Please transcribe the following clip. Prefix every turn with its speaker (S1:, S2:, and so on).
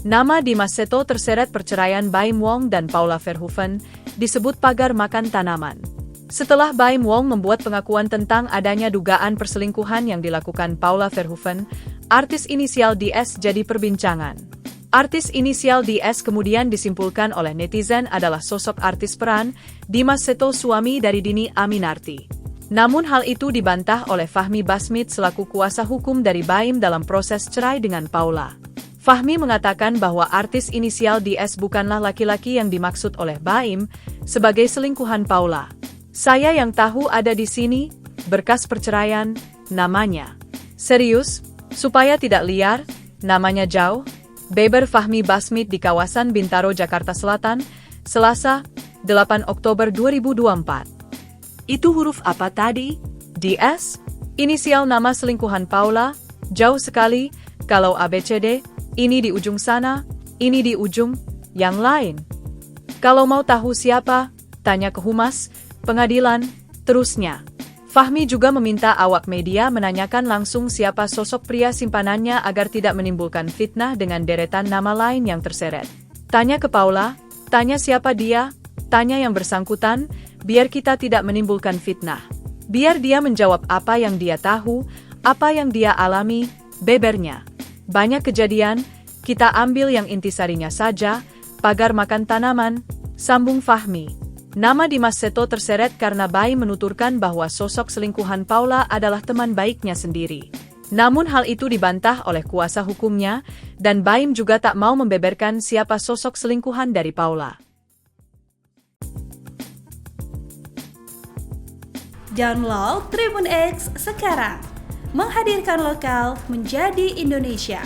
S1: Nama Dimas Seto terseret perceraian Baim Wong dan Paula Verhoeven disebut pagar makan tanaman. Setelah Baim Wong membuat pengakuan tentang adanya dugaan perselingkuhan yang dilakukan Paula Verhoeven, artis inisial DS jadi perbincangan. Artis inisial DS kemudian disimpulkan oleh netizen adalah sosok artis peran Dimas Seto, suami dari Dhini Aminarti. Namun hal itu dibantah oleh Fahmi Basmit selaku kuasa hukum dari Baim dalam proses cerai dengan Paula. Fahmi mengatakan bahwa artis inisial DS bukanlah laki-laki yang dimaksud oleh Baim sebagai selingkuhan Paula. Saya yang tahu ada di sini, berkas perceraian, namanya. Serius, supaya tidak liar, namanya jauh. Beber Fahmi Basmit di kawasan Bintaro, Jakarta Selatan, Selasa, 8 Oktober 2024. Itu huruf apa tadi? DS? Inisial nama selingkuhan Paula? Jauh sekali, kalau ABCD, ini di ujung sana, ini di ujung yang lain. Kalau mau tahu siapa, tanya ke humas, pengadilan, terusnya. Fahmi juga meminta awak media menanyakan langsung siapa sosok pria simpanannya agar tidak menimbulkan fitnah dengan deretan nama lain yang terseret. Tanya ke Paula, tanya siapa dia, tanya yang bersangkutan, biar kita tidak menimbulkan fitnah. Biar dia menjawab apa yang dia tahu, apa yang dia alami, bebernya. Banyak kejadian, kita ambil yang intisarinya saja, pagar makan tanaman, sambung Fahmi. Nama Dimas Seto terseret karena Baim menuturkan bahwa sosok selingkuhan Paula adalah teman baiknya sendiri. Namun hal itu dibantah oleh kuasa hukumnya, dan Baim juga tak mau membeberkan siapa sosok selingkuhan dari Paula.
S2: Download Tribun X sekarang, menghadirkan lokal menjadi Indonesia.